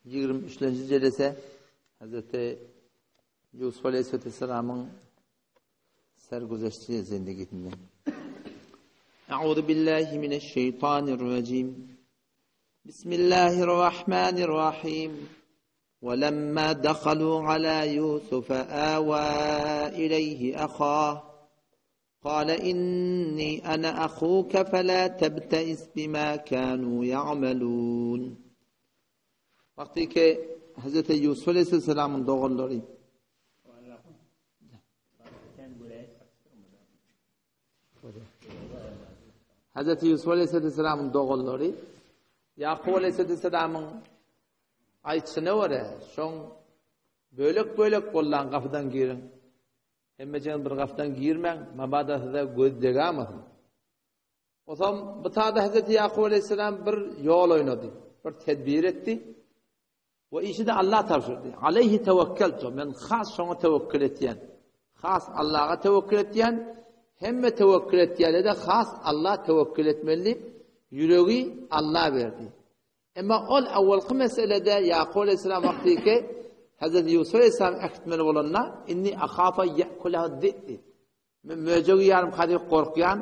23. jelese Hazreti Yusuf Aleyhisselam'ın sergüzeştiği zindagisinden. Euzu billahi mineşşeytanirracim. Bismillahirrahmanirrahim. وَلَمَّا دَخَلُوا عَلَى يُوسُفَ آوَى إِلَيْهِ أَخَاهُ قَالَ إِنِّي أَنَا أَخُوكَ فَلَا تَبْتَئِسْ بِمَا كَانُوا يَعْمَلُونَ. Vakti ki Hazreti Yusuf Aleyhisselam'ın doğulları Hazreti Yusuf Aleyhisselam'ın doğulları Yakub Aleyhisselam'ın aytsyna göre şoň bölek bolan gafydan girin. Hemmejen bir gafydan girmeň, mabada size göz degamazyn. Otam bu taada Hazreti Yakub Aleyhisselam bir yol oynady, bir tedbir etdi. Ve işi de Allah tavsirdi. Aleyhi tevekkeltu. Men khas şoňa tevekkül etýän. Khas Allah'a tevekkül etýän, hemme tevekkül etýänle de khas Allah tevekkül etmeli. Ýüregi Allah berdi. Ama ol awalky meselede Yakub Aleyhisselam wagtyke Hazreti Yusuf Aleyhisselam akitmeli bolanna inni akhafa ya'kulahu dhi'b. Men möjegi ýarym hadi korkýan,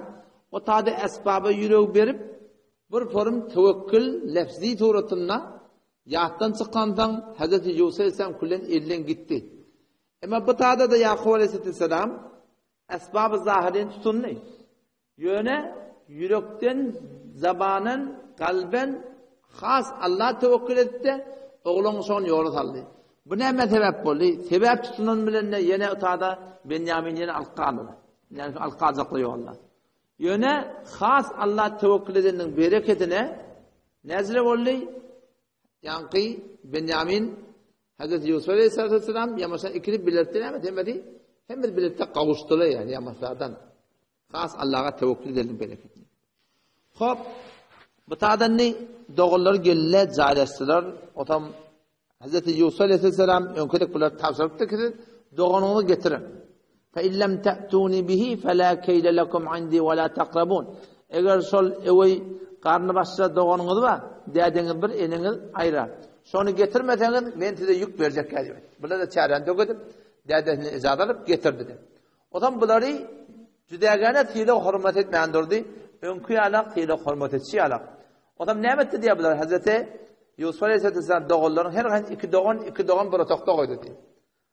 o taada esbaba ýüregi berip bir form tevekkül lafzi turatynda Yahtan çıkandan Hazreti Yusuf Aleyhisselam kullen elden gitti. Ama bu taada da Yakub Aleyhisselam esbab-ı zahirin tutunni. Yöne yürekten, zabanen, kalben khas Allah tevekkül etti. Oğlun son yolu saldı. Bu ne sebep oldu? Sebep tutunan bilen yine taada Benyamin yine alqalı. Yani alqazaklı yollar. Yöne khas Allah tevekkül edenin bereketine nezle oldu. Yankı Benyamin Hazreti Yusuf Aleyhisselam yamaşan ikili belirttiler mi demedi? Hem bir belirtte kavuştular yani yamaşlardan. Khas Allah'a tevekkül edelim bereketini. Hop bu tadan ne doğulları gelle zaylaştılar. Otam Hazreti Yusuf Aleyhisselam önkörek bular tavsiyaptı ki doğanını getirin. Fe illem te'tuni bihi fe la keyle lekum indi ve la taqrabun. Eğer sol evey karnı başsa doğanınız var. Dädeniz bir eniniz aýra. Şonu getirmeseniz men size yük berjek gelýär. Bular da çären dögedip dädesini ijazat alyp getirdi. Otam bulary jüdägäne tyle hormat etmändirdi. Öňkü ýala tyle hormat etşi ýala. Otam näme etdi diýär bular Hazreti Yusuf Aleyhisselam dogullaryň her gany iki dogan bir otaqda goýdy.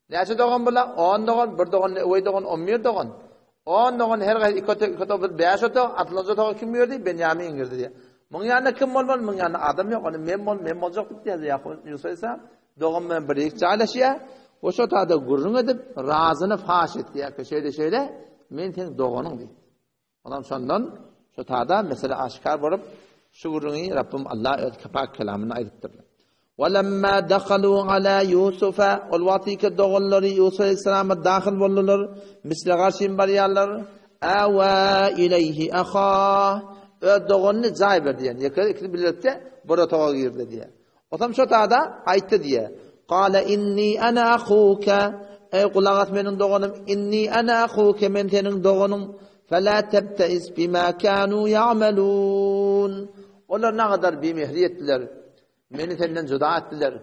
Näçe dogan bular? 10 dogan, bir dogan, öwey dogan, 11 dogan. 10 dogan her gany iki bir 5 otaq, atlanjy otaq kim ýerdi? Benyamin girdi diýär. Mung ýanyna kim bolmaly? Mung ýanyna adam ýok, ony men boljak diýdi Yakub Yusuf Aleyhisselam. Dogam bilen bir ýalaşýar. Oşo taada gurrun edip razyny faş etdi ýa-ki şeýle men teň doganyň diýdi. Ondan şondan şo taada mesele aşkar bolup şu gurruny Rabbim Allah öz kapak kelamyny aýdypdyr. وَلَمَّا دَخَلُوا عَلَى يُوسُفَ وَالْوَاتِيكَ دَغَلَّرِ يُوسُف Aleyhisselam'a dahil boldular. Misli garşin barýarlar. Awa ilayhi akha. Ö doganny jaý berdi ýani. Ýekler ikili biletde bir otaga girdi diýär. Otam şo taada aýtdy diýär. Qala inni ana akhuka. Ey gulagat meniň doganym inni ana akhuka men seniň doganym. Fala tabtais bima kanu ya'malun. Olar ne kadar bimehri etdiler. Meni senden juda etdiler.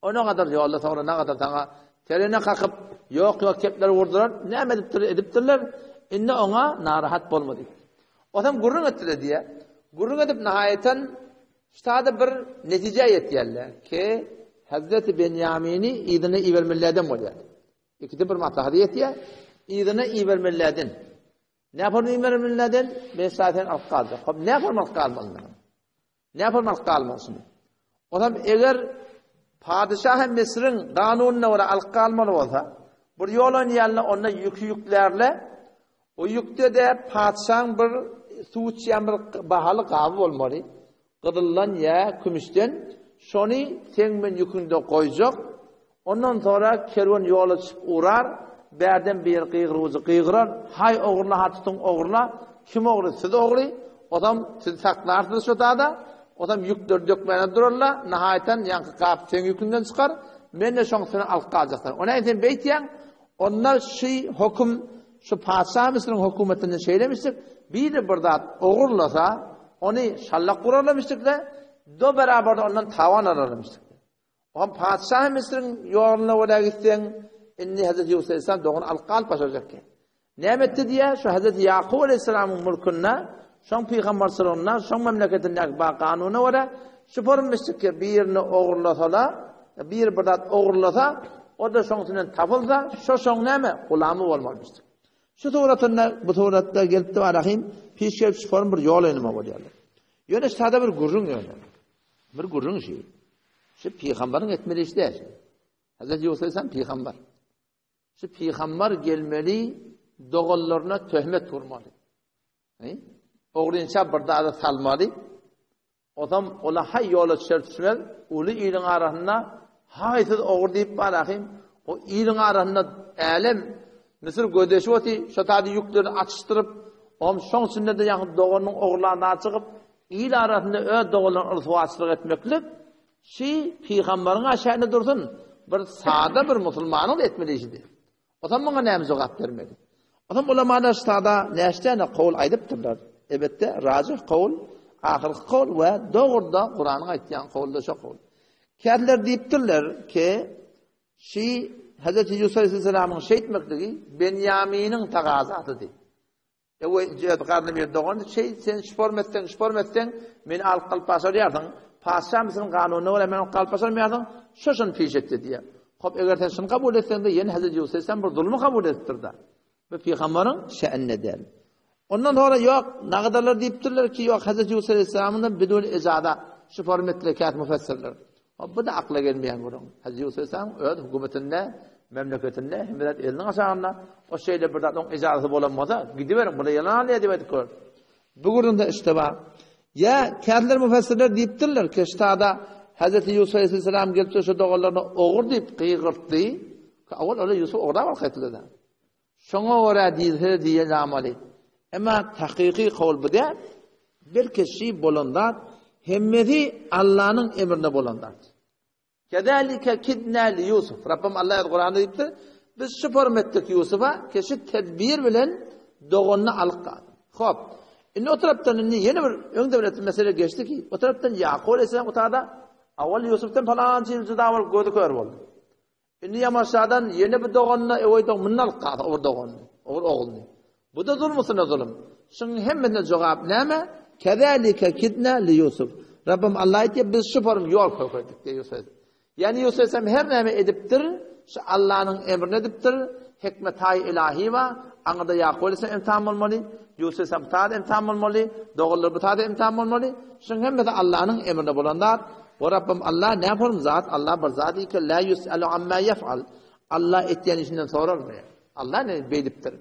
Ona kadar ya Allah Teala ne kadar taňa terene kakıp yok kepler vurdular. Näme edipdirler? Inne ona narahat bolmady. Otam gurrun etdiler diye. Gurrun edip nihayeten ştada bir netije yetýärler ki Hazreti Benyamin'i idine ivermellerden bolýar. İkide bir maslahat yetýär. İdine ivermellerden. Ne yapar ivermellerden? Ben zaten alqaldı. Ne yapar alqalmalı? Ne yapar alqalmasın? Otam eger padişah Mesir'in kanununa göre alqalmalı bolsa, bir ýolun ýalyna ona yüklerle o yükde de padişahın bir suçyan bir bahaly gaby bolmaly. Gydyllan ýa kümüşden şonu seň men yükünde goýjak. Ondan sonra kerwan ýoly çyp urar, bärden bir qygyrar. Hay ogurla hatyň ogurla, kim ogurly? Siz ogurly. Odam siz saklarsınız şu taada. Odam yükler dökmene dururlar. Nihayeten yankı kap seň yükünden çykar. Men de şoň seni alqajaklar. Ona aýtyn beýtýän, onlar şu hukum şu padişahymyň hökümetine şeýlemişdik. Bir zat ogurlasa, onu şallak kurarlamıştık da do beraber ondan tavan alırmıştık. O padşah Mısır'ın yoluna oraya gitsen inni Hazreti Yusuf Aleyhisselam doğun alqal başaracak ki. Nimetti diye şu Hazreti Yakub Aleyhisselam'ın mülkünde şon peygamber sallallahu şon memleketinde ba kanunu var. Şu formuştuk ki birini oğurlasalar, bir bidat oğurlasa o da şonsundan tapılsa şu şon neme gulamı olmamıştı. Şu turatında bu turatta gelip de arayayım pişkep şu form bir yol önüme koyuyorlar. Yöne sada bir gurrun öyle. Bir gurrun şey. Şu peygamberin etmeli işte. Hazreti Yusuf Aleyhisselam peygamber. Şu peygamber gelmeli doğullarına töhmet vurmalı. Oğrunca bir daha da salmalı. Adam ola hay yola çırpışmel. Ulu ilin arasında haysiz oğur deyip barakayım. O ilin arasında alem Mısır gödeşi oti şatadi yüklerini açıştırıp om şon sünnete yakın doğunun oğurlarına çıkıp il arasında öz doğuların ırtıvaçlık etmeklik peygamberin aşağına dursun. Bir sade bir musulmanın etmeli işidir. Adam bana neyimiz o kap vermeli. Adam ulamalar stada neştene kavul aydıptırlar. Elbette racih kavul, ahirki kavul ve doğruda Kur'an'ın aytyan kavulda şu kavul. Kendiler deyiptirler ki Hazreti Yusuf Aleyhisselam'ın etmekligi Benyamin'in tagazatıdır. O karnı bir doğan sen şüpürmetten meni al kalpasar yardın. Paşa mısın kanunu var hemen kalpasar mı yardın? Şoşun piş etti diye. Hop eğer sen şunu kabul etsen de yeni Hazreti Yusuf Aleyhisselam bir zulmü kabul ettirdi. Ve peygamberin şe'nine der. Ondan sonra yok ne kadarlar deyiptirler ki yok Hazreti Yusuf Aleyhisselam'dan bidun icada şu hürmetli kât müfessirler. Bu da akla gelmeyen burun. Hazreti Yusuf Aleyhisselam öz hükümetinde memleketinde himmet elinin aşağında o şeyle burada onun icazı bulanmasa gidiverin burada yalan diye dedik. Bugün de işte var. Ya kendileri müfessirler deyiptirler ki ştada Hazreti Yusuf Aleyhisselam gelip şu doğullarına oğur deyip kıygırttı. Avval öyle Yusuf orada var kayıtlıda. Şuna oraya diye namali. Ama tahkiki kavul bu da bir kişi bulundat himmeti Allah'ın emrine bulundat. Kedalike kidna li Yusuf. Rabbim Allah Kur'an'da deyiptir. Biz şu formettik Yusuf'a kişi tedbir bilen doğununu alıp kaldı. Hop. O taraftan yeni bir önde bir mesele geçti ki o taraftan Yakub Aleyhisselam otada avval Yusuf'tan falan cilcide avval gördü kör oldu. Yamaşadan yeni bir doğununu evoydan mınnal kaldı o doğununu. O oğlunu. Bu da zulmüsüne zulüm. Şimdi hemmine cevap neme? Kedalike kidna li Yusuf. Rabbim Allah diye biz şu form yol koyduk diye Yusuf. Yani Yusuf Aleyhisselam her neme ediptir, şu Allah'ın emrini ediptir, hikmet-i ilahi var, anında Yakub Aleyhisselam imtihan olmalı, Yusuf Aleyhisselam tadı imtihan olmalı, doğulları bu tadı imtihan olmalı, şimdi hem de Allah'ın emrini bulanlar, ve Rabbim Allah ne yapalım zat, Allah bir zat ki la yus'alu amma yef'al, Allah ettiğin işinden sorar mı? Allah ne beydiptir?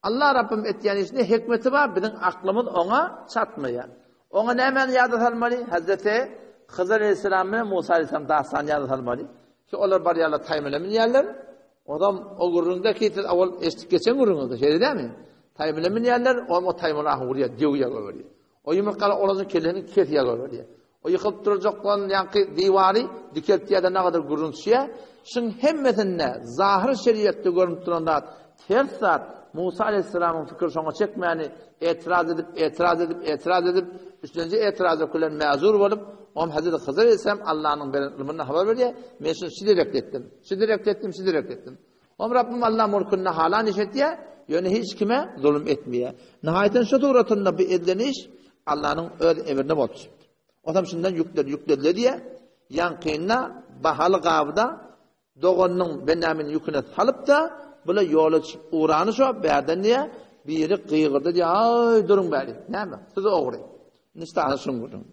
Allah Rabbim ettiğin işinde hikmeti var, bizim aklımız ona çatmıyor. Ona ne hemen yadı salmalı? Hazreti Hızır Aleyhisselam'ın Musa Aleyhisselam dağsan yadı salmalı. Ki onlar bari yerler taymelemin yerler. Adam o gururundaki avval eşlik geçen gururunda şey değil mi? Taymelemin yerler, o taymelemin vuruyor, divuya görüyor. O yumurtkalar oranın kellerini kesiye görüyor. O yıkılıp duracak olan yankı divarı dikeltiye de ne kadar guruntuya. Şimdi hemmetinde zahir şeriatte görüntü duranda ters saat Musa Aleyhisselam'ın fikir sonra çekmeyeni itiraz edip üstünce itirazı kulen mezur olup Hazreti Hızır Aleyhisselam Allah'ın ilminden haber veriyor. Ben şunu şidirek ettim. Rabbim Allah mülkünde hala neşet diye yani hiç kime zulüm etmiyor. Nihayeten şu turatında bir edilen iş Allah'ın öz emrine botuşup. O zaman şundan yüklediler diye yankıyına bahalı gavda doğunun Benyamin yüküne salıp da böyle yola uğranı şu berden diye biri kıygırdı diye ay durun bari. Ne mi? Siz oğru. Nistahısın gudun.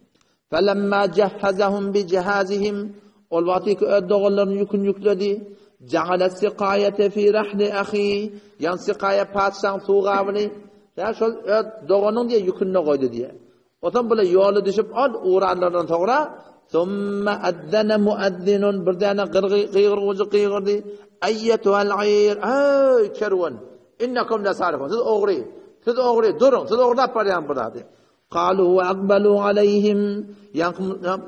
Felemma cehhazahum bi cehazihim ol vakti ki doğulların yükün yükledi. Cehalet sikayete fi rahli ahi. Yan sikaya patsan tuğavını. Ya şu doğunun diye yükününe koydu diye. O zaman böyle yolu düşüp al uğranlardan sonra thumma addana muaddinun bir tane kıygırdı. Eyyetuhal ayir. Ey kervan. İnnekum lesarifun. Siz oğru. Durun. Siz oğru yaparyan burada. Kalu ve akbalu aleyhim.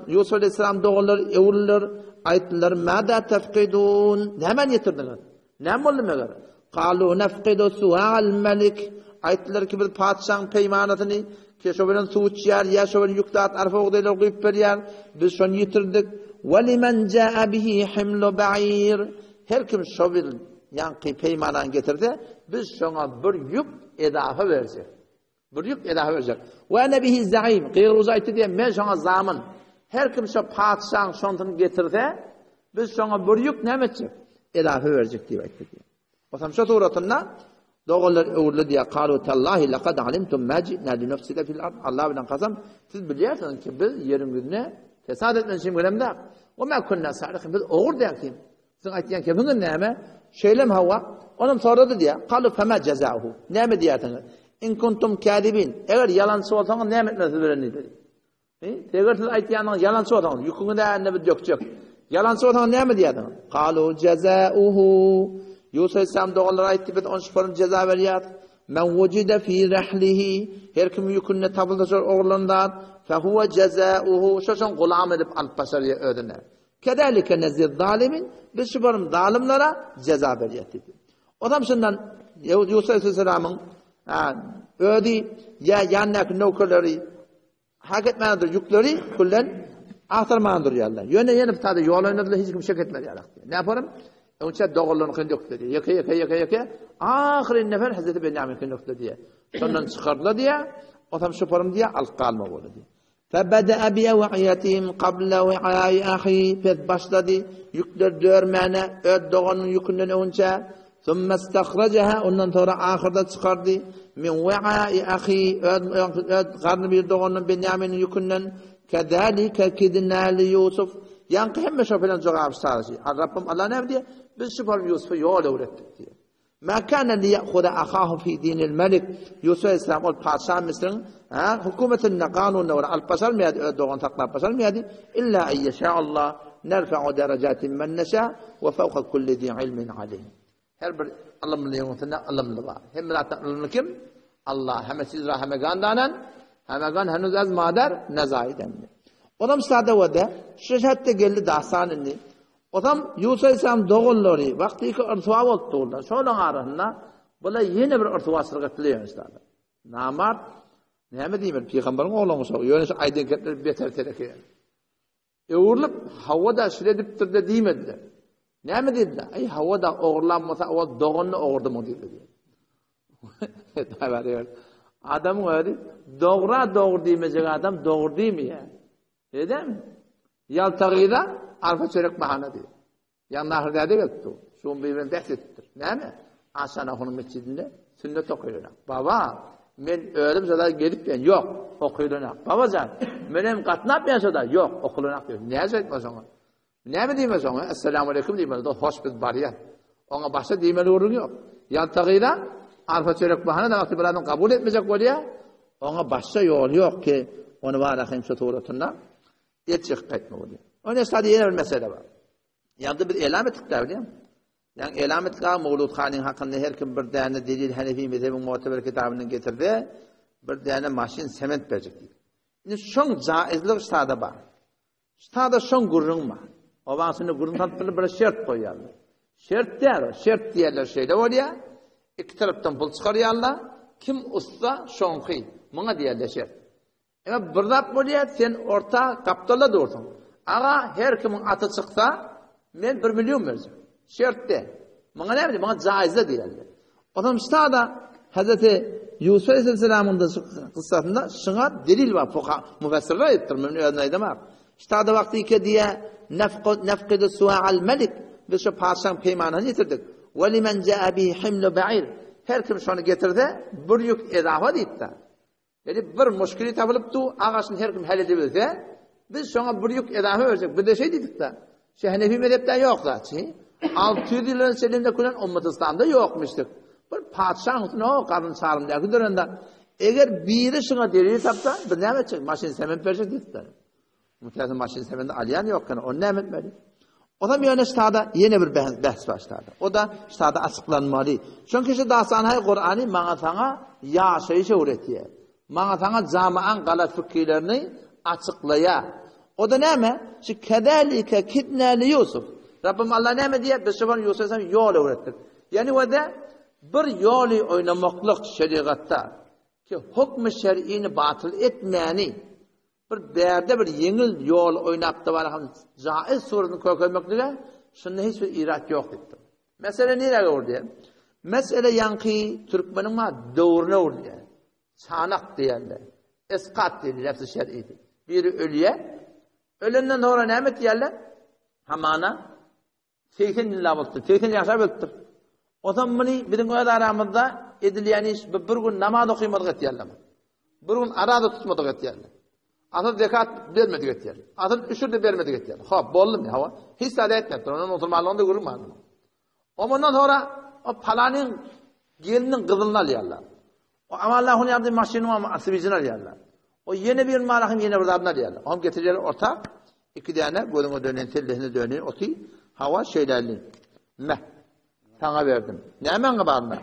Yusuf Aleyhisselam doğullar, evliler. Ayetler. Mâdâ tefkidûn. Hemen yetirdiniz. Ne mi oldu meğer? Kalu nefkidu su'al melik. Ayetler ki bir padişahın peymanatını Şobilen suv içer, ya şobilen yüktat arfa oğdaylar koyup berýär. Biz şonu yitirdik. Ve limen jaa bihi himlu ba'ir. Her kim şobil yankı peymanan getirdi, biz şona bir yük edafa verecek. Bir yük edafa verecek. Ve nebihi zaim. Qiyr uzaytı diye men şona zamın. Her kim şu padşahın şontunu getirdi, biz şona bir yük näme etjek? Edafa verecek diye aytdı. Otam şu turatında doğullar öwürli diye qalu tallahi laqad alimtum ma ji'na li nufsida fil ard. Allah bilen qasam, siz bilýärsiniz ki biz yerin yüzüne fesad etmen için gelemde. O ma kunna sariqin, biz oğur diýäkim. Siz aýtýan ki bugun näme? Şeýlem hawa, onam sorady diye. Qalu fama jazaohu. Näme diýätiňiz? In kuntum kadibin. Eger yalançy bolsaňyz näme etmesi bereni dedi. Eger siz aýtýanyňyz yalançy bolsaňyz, ýüküňizde näme dökjek. Yalançy bolsaňyz näme diýätiňiz? Qalu jazaohu. Yusuf Aleyhisselam doğallara aytti, biz on şifarin ceza veriyat. Men vucide fi rahlihi. Her kim yükünne tabılda oğlandan. Fehuve cezauhu. Şoşan gulam edip alpaşarıya ödüne. Kedalike nezir zalimin. Biz şifarin zalimlere ceza veriyat dedi. Odam şundan Yusuf Aleyhisselam'ın ödü ya yannak nokörleri hak etmeyendir yükleri kullen ahtarmandır yallah. Yine bir tane yol oynadılar, hiç kim şek etmedi yallah. Ne yaparım? Onça doğullarını kındıktı diye. Yaka. Ahirin nefer Hazreti Benyamin kındıktı diye. Sondan çıkardılar diye. Otam şuparım diye alkalma oldu diye. Febedea bi'ev'iyatihim qabla ve'ai ahi. Pet başladı. Yükler dörmene. Öd doğanın yükünden önce. Thumme istakhrajaha. Ondan sonra ahirde çıkardı. Min ve'ai ahi. Öd karnı bir doğanın Benyamin'in yükünden. Kedalike kidna li Yusuf. Yankı hemme şöpelen cevap sarıcı. Rabbim Allah ne diye? Biz şüphem Yusuf'u yol öğrettik diye. Ma kana li ya'khuda akhahu fi dinil melik. Yusuf Aleyhisselam ol padşah Mısır'ın hükümetin kanununa ve al-pasal miyadi doğan takla pasal miyadi illa en yeşâ'allah nerfe'u derecatin men neşâ ve fevka kulli di ilmin alim. Her bir Allah'ın yolunda Allah'ın var. Hem Allah'ın kim? Allah hem siz rahmegandanan hemegan henüz az madar nezaiden. Odam sada wada şeşatte geldi dastanını. Odam Yusuf Aleyhisselam doğulları vaktiki irtiwa boldular. Şolan arasında bula yeni bir irtiwasırga tileýär. Namart näme diýmer? Peygamberin oğlany soň ýöne aýdan ketip beter tereke. Öwürlüp hawada şiredipdir de diýmediler. Näme dediler? Ay hawada oğurlanmasa o doğunny oğurdymy diýdi. Taýbar. Adam öýdi. Doğra doğur diýmejek adam doğur diými ya? Edem? Yaltagıyda arpa çörek bahane diyor. Yan nahırda etti. Şun birbirini behsettir. Näme? Aşana onun mescidinde sünnet okuyular. Baba, men ölüm sada gelip ben yok okuyular. Babacan, menem katnap ben sada yok okuyular diyor. Ne etmez ona? Näme diýmez ona? Assalamu alaykum diýmez. Da hoş biz barýar. Ona başa diýmeli urun yok. Yaltagıyda arpa çörek bahane da vakti bilen kabul etmeyecek bolýar. Ona başa yol yok ki onu var ahin şu tuğratında yetişik qaytma bolýar. Ona sady ýene bir mesele var. Ýa-da bir elam etdik de bilýär. Yani elam etdik Mevlud Han'ın hakkında her kim bir däne delil Hanefi mezhebinin muteber kitabından getirdi. Bir däne maşin sement berjek diýdi. Indi şoň jaizlik ştada bar. Ştada şoň gurrunma. Owasyny gurrun tatdyr bir şert goýýarlar. Şert diýerler şeýle bolýar. İki tarapdan pul çykarýarlar. Kim usta şoňky. Muňa diýerler şert. Ama birdap bolýar, sen orta kapitalla dursun. Aga her kimin atı çyksa, men 1 milyon berjek. Şertde. Muňa näme? Muňa jaizde diýerler. Adam ştada Hazreti Yusuf Aleyhisselam'ın da kıssasında şuna delil var. Müfessirler ettir. Men öýdemem. Ştada wagty ki diye nafqidu su'al melik. Biz şu padşahın peymanını getirdik. Ve limen jaa bi himlu ba'ir. Her kim şonu getirdi, bir yük edafa diýdi. Yani bir müşkili tapılıpdy, agaşyny her kim hal edebilse, biz şoňa bir yük edafa berjek. Bir de şey diýdik da. Şu Hanefi mezhepde yok zaten. 600 ýyl öňçe kulan ummat İslamda ýokmuşdyk. Bir padşahın o garyn saryndaky dönemde eger biri şoňa delil tapsa, bir näme etjek? Maşin sement berjek diýdi. Mutlaka maşin semende alýan ýokany, onu näme etmeli? Odam ýöne ştada ýene bir bahs başlady. O da ştada açyklanmaly. Çünki şu dastanhy Qur'any maňa saňa ýaşaýyşy öwretýär. Maňa saňa jamaň galat fikirlerini açıklaya. O da näme? Şu kedalike kidna li Yusuf. Rabbim Allah näme diýär? Biz şoň Yusuf'a ýol öwretdik. Yani o da bir ýoly oynamaklyk şeriatda ki hukm-ı şer'ini batıl etmeyeni bir berde bir yengil yol oynaptı var ham jaiz suretini kökölmeklige şunda hiç bir irak yok dedi. Mesele nereye oldu? Mesele yankı Türkmenin ma doğruna oldu. Çanak diyorlar. Eskat diyorlar lafzı şer'iydi. Biri ölüye ölenden sonra ne diyorlar? Hamana 80 yıl oldu. 80 yaşa öldü. O zaman bunu bizim o aramızda edilen iş bir gün namaz okuymadık etdiler. Bir gün arada tutmadık etdiler. Atır zekat vermedik etdiler. Atır üşür de vermedik etdiler. Hop bollum ya hava. Hiç sade etmedi. Onun oturmalığında görünmedi. Ondan sonra o palanın gelinin kızılını alıyorlar. O ama Allah'ın yaptığı maşinu ama asibicini alıyorlar. O yeni bir malakın yeni bir adını alıyorlar. Onu getiriyorlar ortak. İki tane gözüne dönen tellihine dönüyor. Oti hava şeylerli. Meh. Sana verdim. Ne hemen kabarına?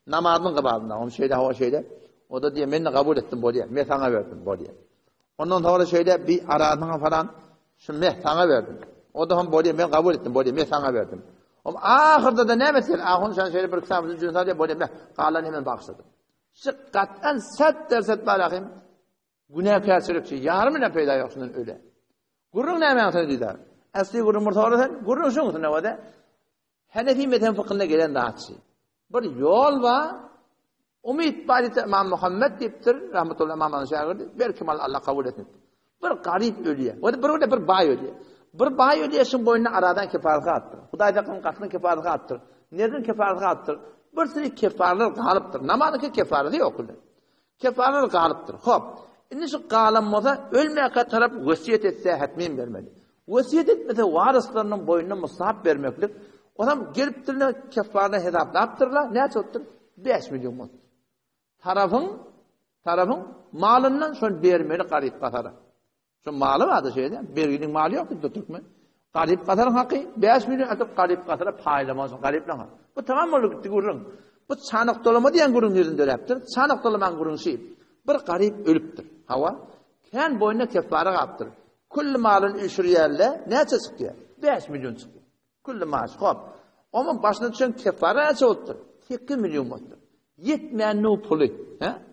Namazın kabarına. Onun şeyde hava şeyde. O da diye ben de kabul ettim bu diye. Ben sana verdim bu diye. Ondan sonra şeyde bir aradığına falan. Şu meh sana verdim. O da hem bu diye ben kabul ettim bu diye. Ben sana verdim. Ama ahırda da ne mesela? Ahun sen şöyle bir kısamızın cüzdanı diye bu diye. Kalan hemen baksadım. Şıkkattan set derset balakım. Günahkarçılık şey. Yarım ne peyda yoksundan öyle. Gurrun ne hemen sana dedi. Asli gurrun murtağırı sen. Gurrun şun musun ne vade? Hanefi mezheb fıkhına gelen rahatçı. Bir yol var. Umid badite İmam Muhammed deyiptir. Rahmetullah İmam'ın şahidi. Bir kemal Allah kabul etmedi. Bir garip ölüye. O da bir bay ölüye. Bir bay ölüye şun boynuna aradan kefaretini attır. Hudaydakin katının kefaretini attır. Nereden kefaretini attır? Bir sürü kefaretler galıptır. Namazın kefareti yok. Kefaretler galıptır. Hop. Şimdi şu galanmada ölmeye taraf vasiyet etse hatmin vermeli. Vasiyet etmese varislerinin boynuna musahap vermeklik. O zaman gelip durna kefarını hesaplaptırlar. Ne çottur? 5 milyon mut. Tarafın malından şöyle vermeli garip katara. Şu malı vardı şeyde. Berginin mali yok dedi Türkmen. Garip katarın hakkı 5 milyon atıp garip katara paylamazsın. Gariplana. Bu tamam mı gitti gurrun? Bu çanak dolama diyen gurrun yerinde öleptir. Çanak dolaman gurrun şey. Bir garip ölüptür. Hava. Ken boynuna kefara kaptır. Kulli malın üşüriyerle ne çıkıyor? 5 milyon çıkıyor. Kulli maaş. Hop. Onun başına düşen kefara ne oldu? 2 milyon oldu. Yetmeyen ne pulu.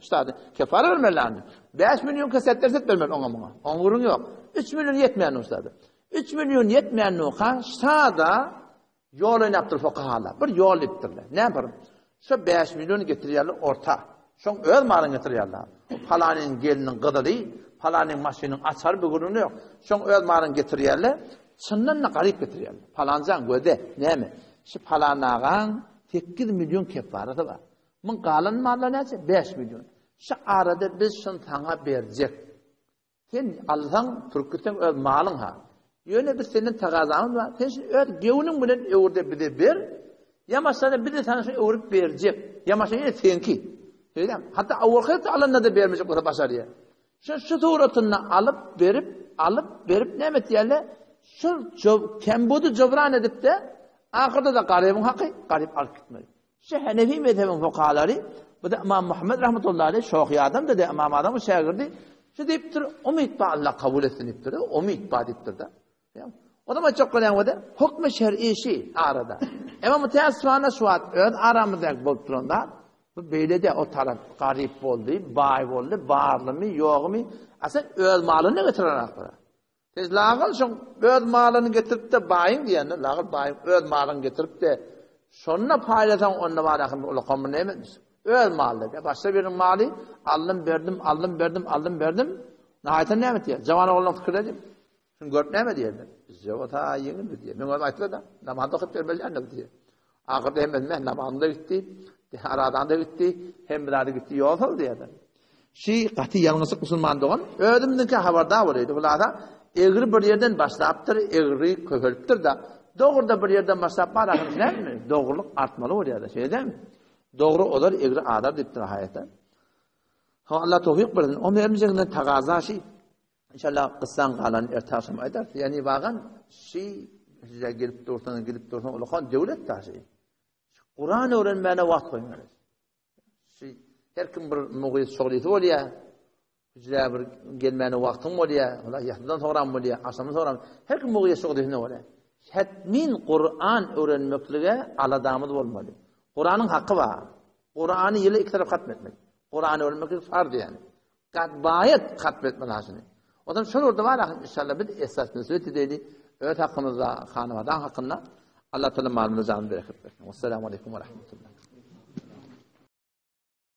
İşte kefara vermelerini. 5 milyon kasetler set vermeli ona buna. Onun yok. 3 milyon yetmeyen ustadı. 3 milyon yetmeyen ne kan? Sağda yol oynaptır fukahalar. Bir yol ettirler. Ne yaparım? Şu 5 milyonu getiriyorlar orta. Şun öz malını getiriyorlar. Falanın gelinin gıdırı, falanın maşının açar bir günü yok. Şun öz malını getiriyorlar. Çından da garip getiriyorlar. Falancan göde. Ne mi? Şu falanağın 8 milyon kefareti var. Bunun kalan mallar neyse? 5 milyon. Şu arada biz şunu sana verecek. Sen Allah'ın Türk'ten öz malın ha. Yöne biz senin takazamın var. Sen şimdi öz gevinin bilen öğürde bir de ver. Yamaçlarına bir de sana şunu öğürüp verecek. Yamaçlarına yine senki. Söyleyeyim. Hatta avukatı alanına da vermeyecek o da başarıya. Şu suratını alıp verip ne met yerle? Şu kembudu cebran edip de ahırda da garibin hakkı, garip alıp gitmeli. Şu Hanefi mezhebin fukahaları, bu da İmam Muhammed rahmetullahi aleyh, şoğhi adam dedi, İmam adamı şagirdi. Şu deyiptir, umid ba Allah kabul etsin deyiptir, umid ba deyiptir da. O da çok önemli o da, hukm-ı şer'i şey arada. Ama müteassıfana şu an, ön aramızda bulup duranda, bu böyle de o taraf garip oldu, bay oldu, bağırlı mı, yok mu? Aslında öz malını getiren akıra. Siz lağıl şun öz malını getirip de bayın diyenler, lağıl bayın öz malını getirip de şonuna paylaşan onunla var akım ulu komun neymiş? Öz malı. Başta bir mali aldım verdim. Nihayeten ne mi diye? Cavan oğlan fikirledim. Şunu görüp ne mi diye? Biz cevap ha yeni mi diye. Ben onu aytıla da namazda okuyup vermeli annem diye. Akırda hem namazında gitti, aradan da gitti, hem bir daha gitti yol oldu diye. Katı yanlışlık Müslüman doğan, ödümdeki haberdar olaydı. Bunlarda egri bir yerden başlayıptır, egri kökölüptür da, doğruda bir yerden başlayıp var akım ne mi? Doğruluk artmalı oluyor da, şey değil mi? Doğru olur, egri adar deyiptir hayata. Allah tevfik versin. O mermicekten taqaza şey, inşallah kıssan kalan ertasım eder. Yani bağın şey, size gelip dursan, ulukan devlet taşı. Kur'an öğrenmeyene vaxt koymalıyız. Şey, her kim bir muğayet şoğliyeti oluyor, güzel bir gelmeyene vaxtın oluyor, yahtıdan soğran oluyor, akşamdan soğran, her kim muğayet şoğliyeti oluyor. Min Kur'an öğrenmekliğe aladamız olmalı. Kur'an'ın hakkı var. Kur'an'ı yılı iki taraf katmetmek. Kur'an'ı öğrenmek farz yani. Bayet katmetme lazım. O zaman şöyle orada var inşallah bir esasını söyledi. Evet hakkımızda hanımadan hakkında Allah Teala malımıza bereket versin. Vesselamu aleyküm ve rahmetullah.